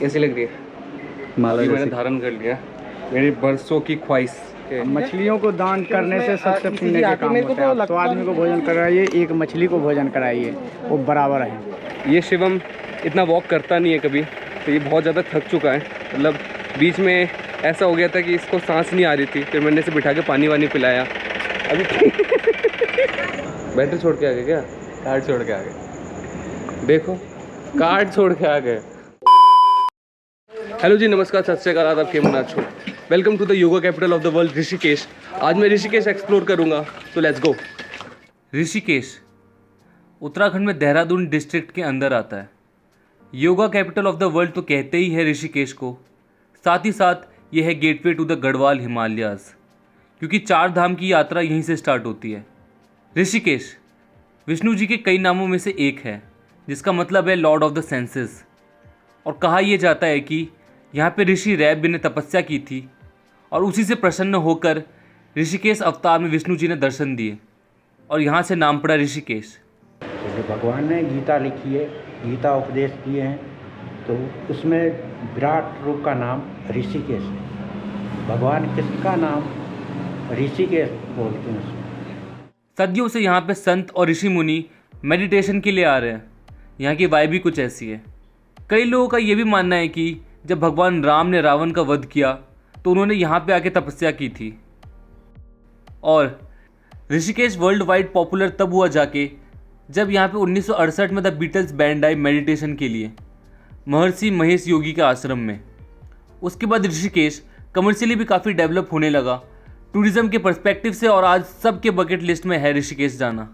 कैसी लग रही है? माला मैंने जैसी। धारण कर लिया, मेरी बरसों की ख्वाहिश। मछलियों को दान करने से सबसे पुण्य का काम होता है। 100 आदमी को भोजन कराइए, एक मछली को भोजन कराइए, वो बराबर है। ये शिवम इतना वॉक करता नहीं है कभी, तो ये बहुत ज़्यादा थक चुका है। मतलब बीच में ऐसा हो गया था कि इसको सांस नहीं आ रही थी, फिर मैंने इसे बिठा के पानी वानी पिलाया। अभी बैटरी छोड़ के आ गए क्या? कार्ड छोड़ के आ गए, देखो कार्ड छोड़ के आ गए। हेलो जी, नमस्कार, सत श्री अकाल, आदाब, केमन आछो। Welcome to the yoga capital of the world, Rishikesh. आज मैं ऋषिकेश एक्सप्लोर करूंगा, तो लेट्स गो। ऋषिकेश उत्तराखंड में देहरादून डिस्ट्रिक्ट के अंदर आता है। Yoga capital of the world तो कहते ही है ऋषिकेश को, साथ ही साथ यह है gateway to the Garhwal Himalayas, क्योंकि 4 धाम की यात्रा यहीं से स्टार्ट होती है। ऋषिकेश विष्णु जी के कई नामों में से एक है, जिसका मतलब है लॉर्ड ऑफ द सेंसेस। और कहा यह जाता है कि यहाँ पे ऋषि रैब ने तपस्या की थी और उसी से प्रसन्न होकर ऋषिकेश अवतार में विष्णु जी ने दर्शन दिए और यहाँ से नाम पड़ा ऋषिकेश। जैसे भगवान ने गीता लिखी है, गीता उपदेश दिए हैं, तो उसमें विराट रूप का नाम ऋषिकेश है। भगवान किसका नाम ऋषिकेश बोलते हैं उसमें। सदियों से यहाँ पे संत और ऋषि मुनि मेडिटेशन के लिए आ रहे हैं। यहाँ की वाइब भी कुछ ऐसी है। कई लोगों का ये भी मानना है कि जब भगवान राम ने रावण का वध किया तो उन्होंने यहाँ पे आके तपस्या की थी। और ऋषिकेश वर्ल्ड वाइड पॉपुलर तब हुआ जाके जब यहाँ पे 1968 में द बीटल्स बैंड आई मेडिटेशन के लिए महर्षि महेश योगी के आश्रम में। उसके बाद ऋषिकेश कमर्शियली भी काफ़ी डेवलप होने लगा टूरिज्म के पर्सपेक्टिव से, और आज सबके बकेट लिस्ट में है ऋषिकेश जाना।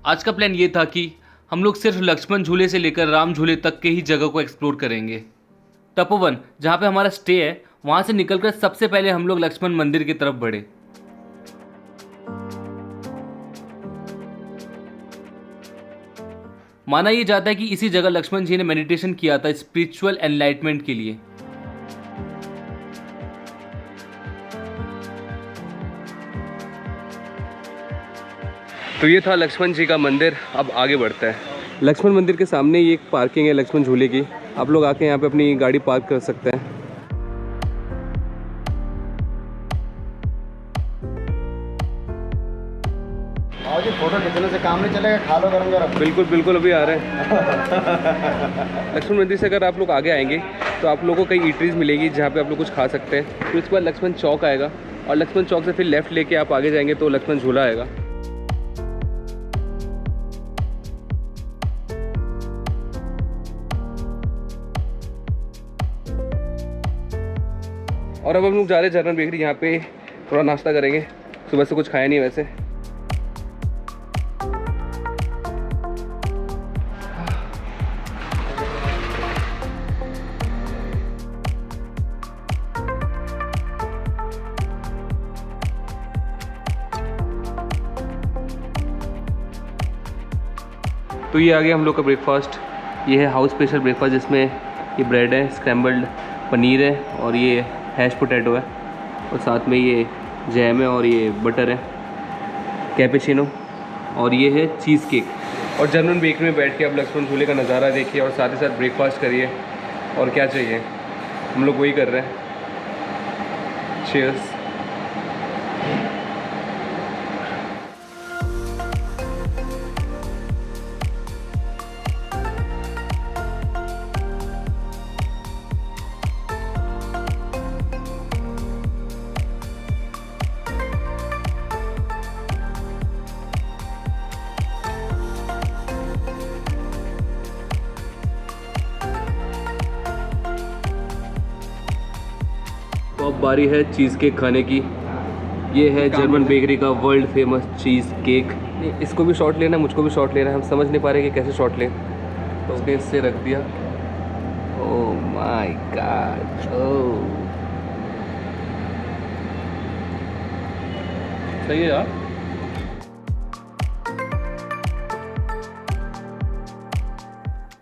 आज का प्लान ये था कि हम लोग सिर्फ लक्ष्मण झूले से लेकर राम झूले तक के ही जगह को एक्सप्लोर करेंगे। तपोवन जहाँ पे हमारा स्टे है, वहाँ से निकलकर सबसे पहले हम लोग लक्ष्मण मंदिर की तरफ बढ़े। माना यह जाता है कि इसी जगह लक्ष्मण जी ने मेडिटेशन किया था स्पिरिचुअल एनलाइटमेंट के लिए। तो ये था लक्ष्मण जी का मंदिर। अब आगे बढ़ता है। लक्ष्मण मंदिर के सामने ही एक पार्किंग है लक्ष्मण झूले की, आप लोग आके यहाँ पे अपनी गाड़ी पार्क कर सकते हैं। आओ जी, फोटो खींचने से काम नहीं चलेगा, खा लो गरम गरम। बिल्कुल बिल्कुल, अभी आ रहे हैं। लक्ष्मण मंदिर से अगर आप लोग आगे आएंगे तो आप लोगों को कई ईटरीज मिलेगी जहाँ पे आप लोग कुछ खा सकते हैं। फिर उसके बाद लक्ष्मण चौक आएगा और लक्ष्मण चौक से फिर लेफ्ट लेके आप आगे जाएंगे तो लक्ष्मण झूला आएगा। और अब हम लोग जा रहे हैं जर्नल बेकरी, यहाँ पे थोड़ा नाश्ता करेंगे। सुबह से कुछ खाया नहीं वैसे। तो ये आ गया हम लोग का ब्रेकफास्ट। ये है हाउस स्पेशल ब्रेकफास्ट, जिसमें ये ब्रेड है, स्क्रैम्बल्ड पनीर है और ये हैश पोटैटो है, और साथ में ये जैम है और ये बटर है, कैपेचिनो, और ये है चीज़ केक। और जर्मन बेकरी में बैठ के आप लक्ष्मण झूले का नज़ारा देखिए और साथ ही साथ ब्रेकफास्ट करिए। और क्या चाहिए, हम लोग वही कर रहे हैं। चीयर्स। तो अब बारी है चीज़ केक खाने की। ये है जर्मन बेकरी का वर्ल्ड फेमस चीज़ केक। इसको भी शॉट लेना, मुझको भी शॉट लेना है। हम समझ नहीं पा रहे कि कैसे शॉट लें, तो उसने इससे रख दिया। ओह माय गॉड, ओह सही है यार।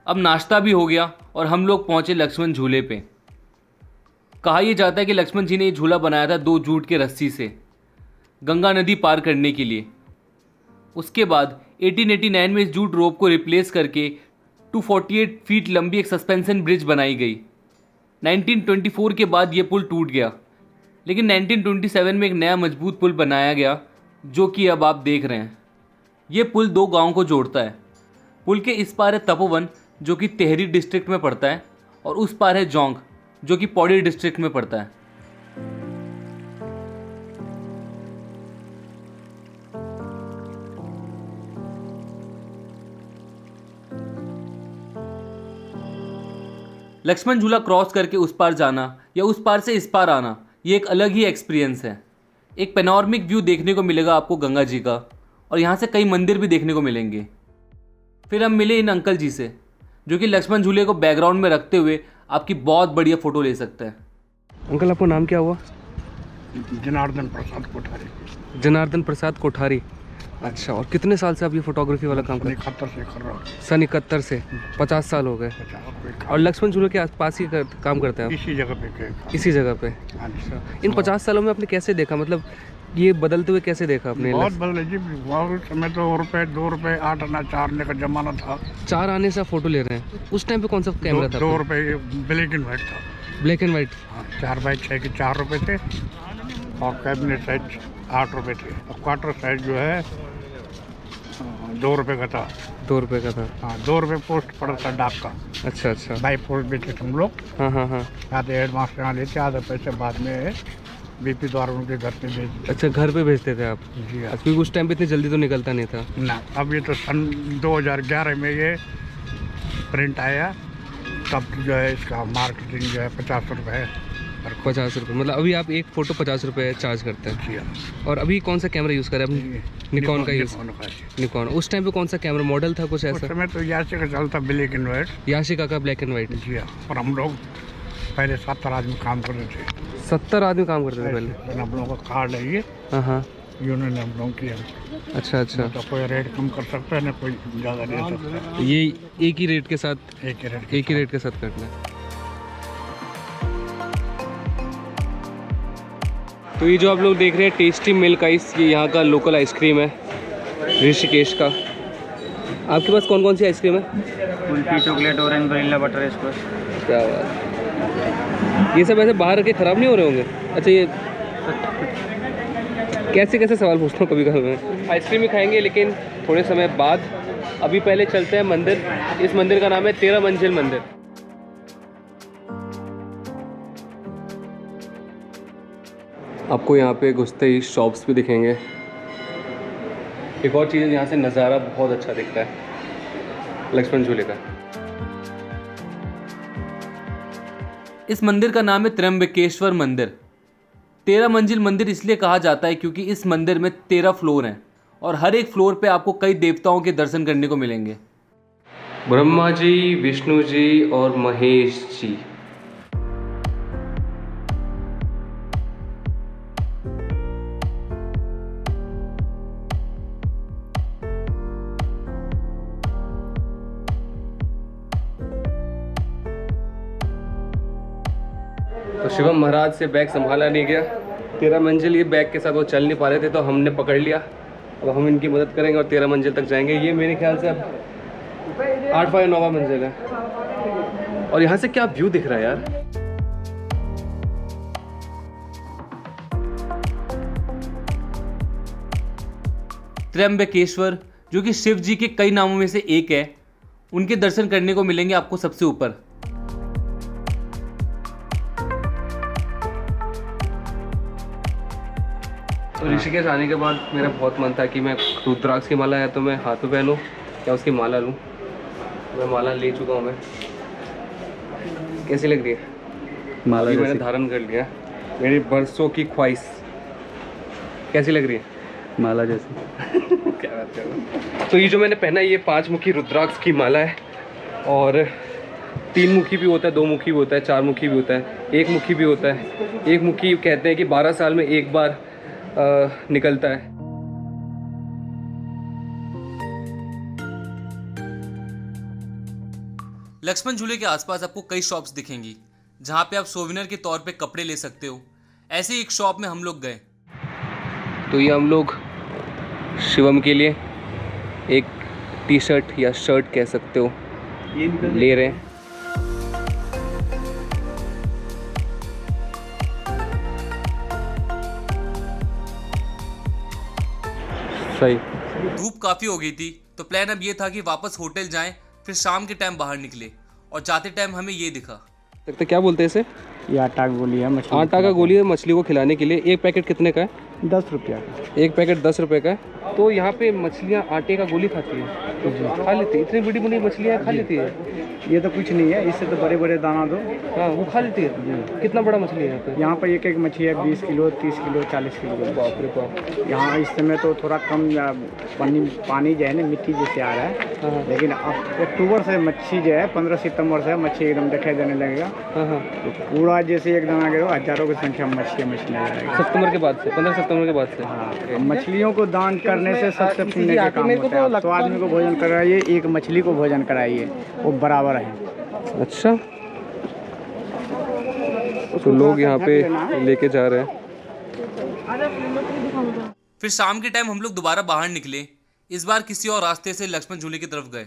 अब नाश्ता भी हो गया और हम लोग पहुंचे लक्ष्मण झूले पे। कहा यह जाता है कि लक्ष्मण जी ने ये झूला बनाया था 2 जूट के रस्सी से गंगा नदी पार करने के लिए। उसके बाद 1889 में इस जूट रोप को रिप्लेस करके 248 फीट लंबी एक सस्पेंशन ब्रिज बनाई गई। 1924 के बाद ये पुल टूट गया, लेकिन 1927 में एक नया मजबूत पुल बनाया गया, जो कि अब आप देख रहे हैं। ये पुल दो गांवों को जोड़ता है। पुल के इस पार है तपोवन, जो कि टिहरी डिस्ट्रिक्ट में पड़ता है, और उस पार है जोंग, जो कि पौड़ी डिस्ट्रिक्ट में पड़ता है। लक्ष्मण झूला क्रॉस करके उस पार जाना या उस पार से इस पार आना, ये एक अलग ही एक्सपीरियंस है। एक पेनोरमिक व्यू देखने को मिलेगा आपको गंगा जी का, और यहाँ से कई मंदिर भी देखने को मिलेंगे। फिर हम मिले इन अंकल जी से, जो कि लक्ष्मण झूले को बैकग्राउंड में रखते हुए आपकी बहुत बढ़िया फ़ोटो ले सकते हैं। अंकल, आपका नाम क्या हुआ? जनार्दन प्रसाद कोठारी। जनार्दन प्रसाद कोठारी। अच्छा, और कितने साल से आप ये फोटोग्राफी वाला काम कर रहे हैं? 71 से कर रहा हूँ। सन 71 से 50 साल हो गए। और लक्ष्मण झूले के आसपास ही काम करते हैं आप? इसी जगह पे इसी जगह पे। अच्छा, इन 50 सालों में आपने कैसे देखा, मतलब ये बदलते हुए कैसे देखा आपने? बहुत बदले जी। बहुत समय तो रुपए 2 रुपए 8 आना 4 आने का जमाना था। 4 आने से आप फोटो ले रहे हैं। उस टाइम पे कौन सा कैमरा था? 2 रुपए ब्लैक एंड व्हाइट था। Black and white. 4x6 के 4 रुपए थे, और कैबिनेट साइज 8 रुपए थे, और क्वार्टर साइज जो है 2 रुपए का था। 2 रुपए का था। हाँ, 2 रुपए पोस्ट पड़ा था डाक का। अच्छा अच्छा। बाई पोस्ट बेचे हम लोग। हाँ हाँ हाँ। आधे हेडमास्टर यहाँ लेते, आधे पैसे बाद में बीपी द्वारा उनके घर पे भेज। अच्छा, घर पे भेजते थे आप? जी हाँ। क्योंकि उस टाइम पे इतनी जल्दी तो निकलता नहीं था ना। अब ये तो सन 2011 में ये प्रिंट आया, तब जो है इसका मार्केटिंग जो है 50 रुपये है। 50 रुपये, मतलब अभी आप एक फ़ोटो 50 रुपये चार्ज करते हैं। जी हाँ। और अभी कौन सा कैमरा यूज़ करें अपने? निकॉन का यूज़। निकॉन। उस टाइम पे कौन सा कैमरा मॉडल था कुछ उस ऐसा? समय तो याशी का चलता, ब्लैक एंड व्हाइट। याशिका का ब्लैक एंड वाइट। जी हाँ। और हम लोग पहले 70 आदमी काम करते थे। 70 आदमी काम करते थे पहले? हम लोगों का कार्ड है ये। हाँ हाँ। यूनियन हम लोग की है। अच्छा अच्छा। तो कोई रेट कम कर सकता है ना, कोई ज़्यादा दे सकता है। ये एक ही रेट के साथ? एक ही रेट के साथ करना है। तो ये जो आप लोग देख रहे हैं टेस्टी मिल्क आइस, ये यहाँ का लोकल आइसक्रीम है ऋषिकेश का। आपके पास कौन कौन सी आइसक्रीम है? Kulfi, chocolate, orange, vanilla, butterscotch. क्या बात। ये सब ऐसे बाहर रखे ख़राब नहीं हो रहे होंगे? अच्छा, ये कैसे कैसे सवाल पूछता हूँ कभी कभी मैं। आइसक्रीम ही खाएंगे लेकिन थोड़े समय बाद। अभी पहले चलते हैं मंदिर। इस मंदिर का नाम है 13 मंजिल मंदिर। आपको यहाँ पे घुसते ही शॉप्स भी दिखेंगे। एक और चीज़, यहाँ से नज़ारा बहुत अच्छा दिखता है लक्ष्मण झूले का। इस मंदिर का नाम है त्र्यंबकेश्वर मंदिर। 13 मंजिल मंदिर इसलिए कहा जाता है क्योंकि इस मंदिर में 13 फ्लोर हैं, और हर एक फ्लोर पे आपको कई देवताओं के दर्शन करने को मिलेंगे। ब्रह्मा जी, विष्णु जी और महेश जी। तो शिवम महाराज से बैग संभाला नहीं गया। 13 मंजिल ये बैग के साथ वो चल नहीं पा रहे थे, तो हमने पकड़ लिया। अब हम इनकी मदद करेंगे और 13 मंजिल तक जाएंगे। ये मेरे ख्याल से अब 8 या 9 मंजिल है। और यहाँ से क्या व्यू दिख रहा है यार। त्र्यंबकेश्वर, जो कि शिव जी के कई नामों में से एक है, उनके दर्शन करने को मिलेंगे आपको सबसे ऊपर। तो ऋषिकेश आने के बाद मेरा बहुत मन था कि मैं रुद्राक्ष की माला है तो मैं हाथ में पहनूं या उसकी माला लूं। मैं माला ले चुका हूं। मैं कैसी लग रही है माला? मैंने धारण कर लिया, मेरी बरसों की ख्वाहिश। कैसी लग रही है माला जैसी? क्या बात कर रहा हूं। तो ये जो मैंने पहना है ये 5 मुखी रुद्राक्ष की माला है, और 3 मुखी भी होता है, 2 मुखी भी होता है, 4 मुखी भी होता है, 1 मुखी भी होता है। 1 मुखी कहते हैं कि 12 साल में एक बार निकलता है। लक्ष्मण झूले के आसपास आपको कई शॉप्स दिखेंगी जहां पे आप सोविनर के तौर पे कपड़े ले सकते हो। ऐसे ही एक शॉप में हम लोग गए, तो ये हम लोग शिवम के लिए एक टी शर्ट या शर्ट कह सकते हो ले रहे हैं। सही। धूप काफ़ी हो गई थी तो प्लान अब ये था कि वापस होटल जाएं, फिर शाम के टाइम बाहर निकले और जाते टाइम हमें ये दिखा। तो क्या बोलते हैं इसे? ये आटा की गोली है, मछली आटा का गोली है मछली को खिलाने के लिए। एक पैकेट कितने का है? 10 रुपया का। एक पैकेट 10 रुपए का है। तो यहाँ पे मछलियाँ आटे का गोली खाती है, खा लेती है। इतनी बड़ी बड़ी मछलियाँ खा लेती है। ये तो कुछ नहीं है, इससे तो बड़े बड़े दाना दो। हाँ वो खा लेती है। कितना बड़ा मछली है यहाँ पे? यहाँ पर एक एक मछली है 20 किलो, 30 किलो, 40 किलो। बाप रे बाप। यहाँ इस समय तो थोड़ा कम पानी जो है ना मिट्टी जैसे आ रहा है, लेकिन अब अक्टूबर से मच्छी जो है 15 सितंबर से मच्छी एकदम दिखाई देने लगेगा। हाँ तो पूरा जैसे एकदम आ गया हजारों की संख्या में मछली नजर आएगी सितंबर के बाद से, 15 सितंबर के बाद से। हाँ, मछलियों को दान करने से सबसे पुण्य का काम होता है। 100 आदमी को भोजन कराइए, एक मछली को भोजन कराइए, वो बराबर है। अच्छा, तो लोग यहाँ पे लेके जा रहे हैं। फिर शाम के टाइम हम लोग दोबारा बाहर निकले, इस बार किसी और रास्ते से लक्ष्मण झूले की तरफ गए।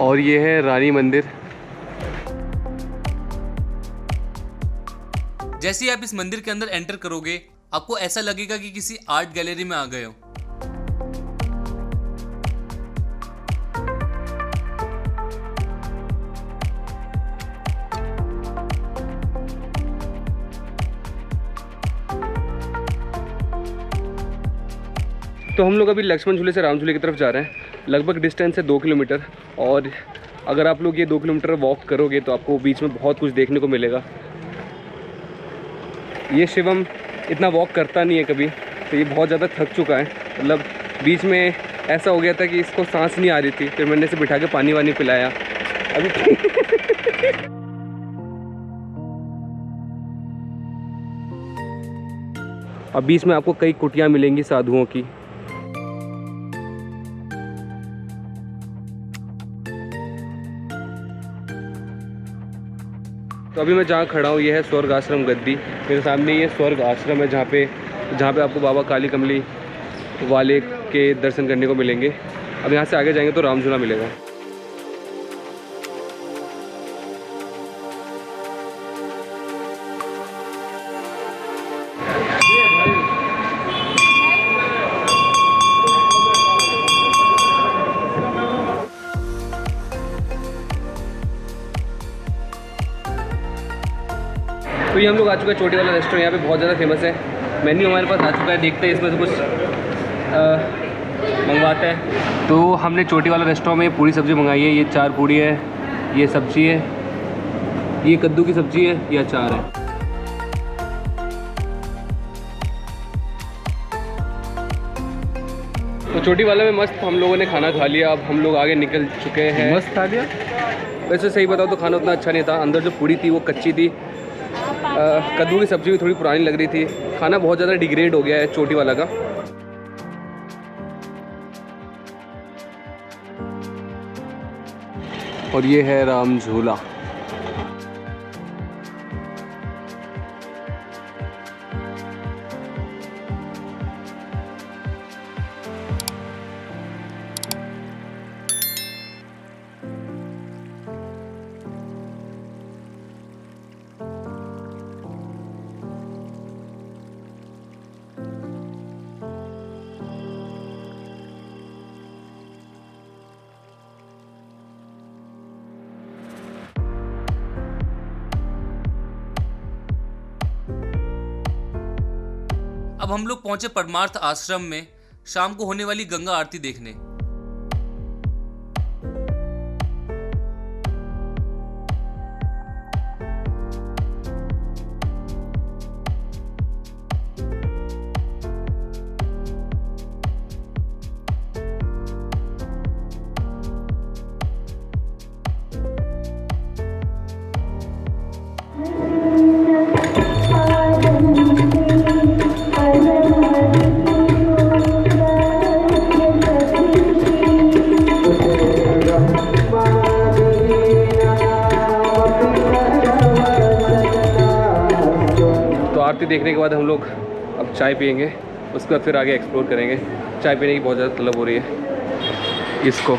और ये है रानी मंदिर। जैसे ही आप इस मंदिर के अंदर एंटर करोगे, आपको ऐसा लगेगा कि किसी आर्ट गैलरी में आ गए हो। तो हम लोग अभी लक्ष्मण झूले से राम झूले की तरफ जा रहे हैं। लगभग डिस्टेंस है 2 किलोमीटर, और अगर आप लोग ये 2 किलोमीटर वॉक करोगे तो आपको बीच में बहुत कुछ देखने को मिलेगा। ये शिवम इतना वॉक करता नहीं है कभी, तो ये बहुत ज़्यादा थक चुका है। मतलब बीच में ऐसा हो गया था कि इसको सांस नहीं आ रही थी, फिर मैंने इसे बिठा के पानी वानी पिलाया। अभी अब बीच में आपको कई कुटियाँ मिलेंगी साधुओं की। तो अभी मैं जहाँ खड़ा हूँ ये है स्वर्ग आश्रम गद्दी। मेरे सामने ये स्वर्ग आश्रम है जहाँ पे आपको बाबा काली कमली वाले के दर्शन करने को मिलेंगे। अब यहाँ से आगे जाएंगे तो राम झूला मिलेगा। तो ये हम लोग आ चुके हैं चोटी वाला रेस्टोरेंट। यहाँ पे बहुत ज़्यादा फेमस है। मेन्यू हमारे पास आ चुका है, देखते हैं इसमें से कुछ मंगवाते हैं। तो हमने चोटी वाला रेस्टोरेंट में पूरी सब्ज़ी मंगाई है। ये 4 पूड़ी है, ये सब्ज़ी है, ये कद्दू की सब्ज़ी है, ये अचार है। तो चोटी वाला में मस्त हम लोगों ने खाना खा लिया। अब हम लोग आगे निकल चुके हैं। मस्त खा लिया। वैसे सही बताओ तो खाना उतना अच्छा नहीं था। अंदर जो पूड़ी थी वो कच्ची थी, कद्दू की सब्ज़ी भी थोड़ी पुरानी लग रही थी। खाना बहुत ज़्यादा डिग्रेड हो गया है चोटी वाला का। और ये है राम झूला। अब हम लोग पहुंचे परमार्थ आश्रम में शाम को होने वाली गंगा आरती देखने। देखने के बाद हम लोग अब चाय पियेंगे, उसके बाद फिर आगे एक्सप्लोर करेंगे। चाय पीने की बहुत ज़्यादा तलब हो रही है इसको।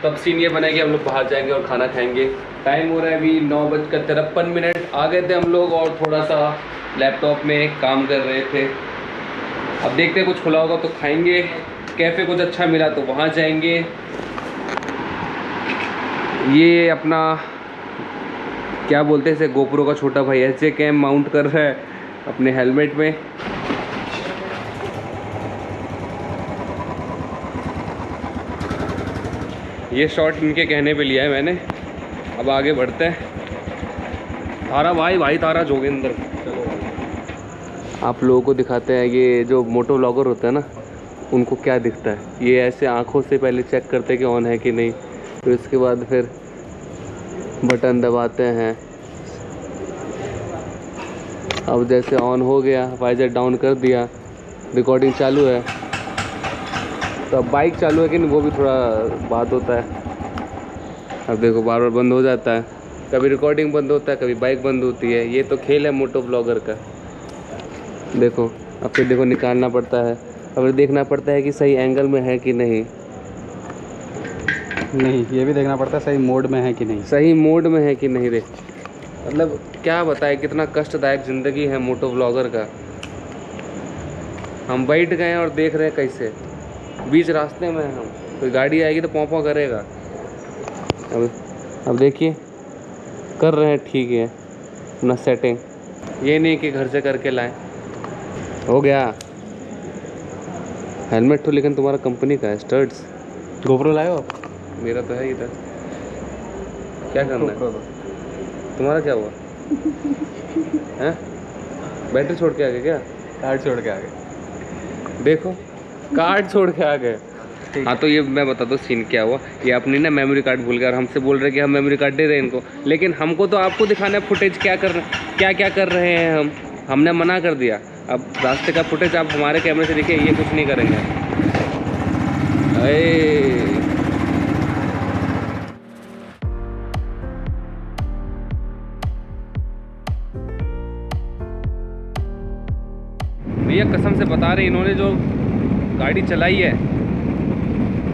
तब सीन ये बना कि हम लोग बाहर जाएंगे और खाना खाएंगे। टाइम हो रहा है अभी 9:53। आ गए थे हम लोग और थोड़ा सा लैपटॉप में काम कर रहे थे। अब देखते हैं कुछ खुला होगा तो खाएंगे, कैफ़े कुछ अच्छा मिला तो वहाँ जाएंगे। ये अपना क्या बोलते हैं इसे, गोप्रो का छोटा भाई ऐसे कैम माउंट कर रहा है अपने हेलमेट में। ये शॉट इनके कहने पे लिया है मैंने। अब आगे बढ़ते हैं। तारा भाई तारा जोगिंदर, चलो आप लोगों को दिखाते हैं ये जो मोटो व्लॉगर होता है ना, उनको क्या दिखता है। ये ऐसे आंखों से पहले चेक करते हैं कि ऑन है कि नहीं, फिर उसके बाद फिर बटन दबाते हैं। अब जैसे ऑन हो गया, वाइजर डाउन कर दिया, रिकॉर्डिंग चालू है। तो अब बाइक चालू है कि नहीं वो भी थोड़ा बात होता है। अब देखो बार बार बंद हो जाता है, कभी रिकॉर्डिंग बंद होता है, कभी बाइक बंद होती है। ये तो खेल है मोटो ब्लॉगर का। देखो अब फिर देखो निकालना पड़ता है, अब देखना पड़ता है कि सही एंगल में है कि नहीं। ये भी देखना पड़ता है सही मोड में है कि नहीं। सही मोड में है कि नहीं। देख मतलब क्या बताए, कितना कष्टदायक ज़िंदगी है मोटो ब्लॉगर का। हम बैठ गए हैं और देख रहे हैं कैसे बीच रास्ते में हम, कोई गाड़ी आएगी तो पौं करेगा। अब देखिए कर रहे हैं, ठीक है अपना सेटिंग। ये नहीं कि घर से करके लाएं। हो गया हेलमेट तो, लेकिन तुम्हारा कंपनी का है स्टड्स। गोप्रो लाए हो आप? मेरा तो है इधर। क्या करना है तुम्हारा? क्या हुआ हैं? बैटरी छोड़ के आ गए क्या? कार्ड छोड़ के आ गए। देखो कार्ड छोड़ के आ गए। हाँ तो ये मैं बता दो सीन क्या हुआ। ये अपनी ना मेमोरी कार्ड भूल गए और हमसे बोल रहे कि हम मेमोरी कार्ड दे दें इनको, लेकिन हमको तो आपको दिखाना है फुटेज क्या कर रहे हैं हमने मना कर दिया। अब रास्ते का फुटेज आप हमारे कैमरे से देखिए, ये कुछ नहीं करेंगे। भैया कसम से बता रहे, इन्होंने जो गाड़ी चलाई है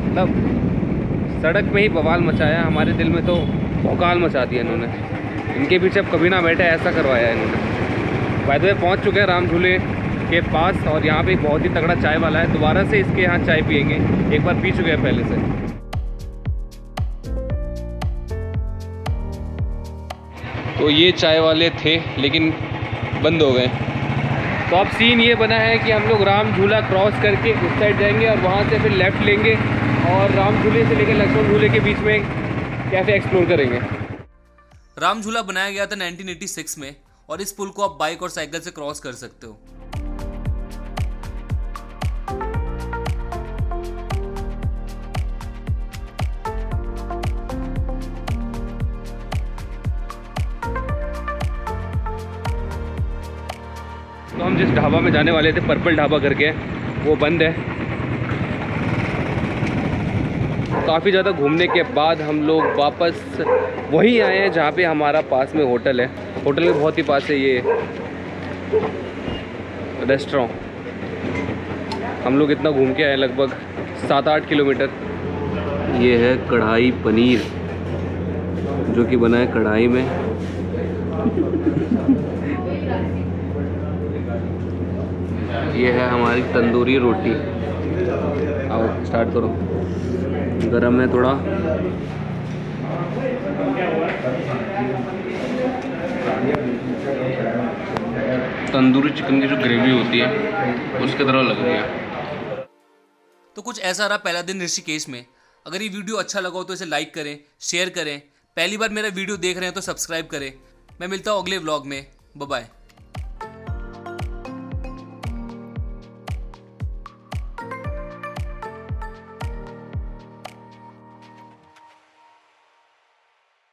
मतलब सड़क में ही बवाल मचाया, हमारे दिल में तो भौकाल मचा दिया इन्होंने। इनके पीछे अब कभी ना बैठे, ऐसा करवाया इन्होंने। बाय द वे पहुँच चुके हैं राम झूले के पास और यहाँ पे बहुत ही तगड़ा चाय वाला है। दोबारा से इसके यहाँ चाय पियेंगे, एक बार पी चुके हैं पहले से। तो ये चाय वाले थे लेकिन बंद हो गए। तो अब सीन ये बना है कि हम लोग राम झूला क्रॉस करके उस साइड जाएंगे और वहाँ से फिर लेफ़्ट लेंगे और राम झूले से लेकर लक्ष्मण झूले के बीच में कैफ़े एक्सप्लोर करेंगे। राम झूला बनाया गया था 1986 में और इस पुल को आप बाइक और साइकिल से क्रॉस कर सकते हो। तो हम जिस ढाबा में जाने वाले थे, पर्पल ढाबा करके, वो बंद है। काफ़ी ज़्यादा घूमने के बाद हम लोग वापस वहीं आए हैं जहाँ पे हमारा पास में होटल है। होटल के बहुत ही पास है ये रेस्टोरेंट। हम लोग इतना घूम के आए, लगभग 7-8 किलोमीटर। ये है कढ़ाई पनीर जो कि बना है कढ़ाई में। ये है हमारी तंदूरी रोटी। आओ स्टार्ट करो, गरम है थोड़ा। तंदूरी चिकन की जो ग्रेवी होती है उसके तरह लग रही है। तो कुछ ऐसा रहा पहला दिन ऋषिकेश में। अगर ये वीडियो अच्छा लगा हो तो इसे लाइक करें, शेयर करें। पहली बार मेरा वीडियो देख रहे हैं तो सब्सक्राइब करें। मैं मिलता हूँ अगले व्लॉग में। Bye bye.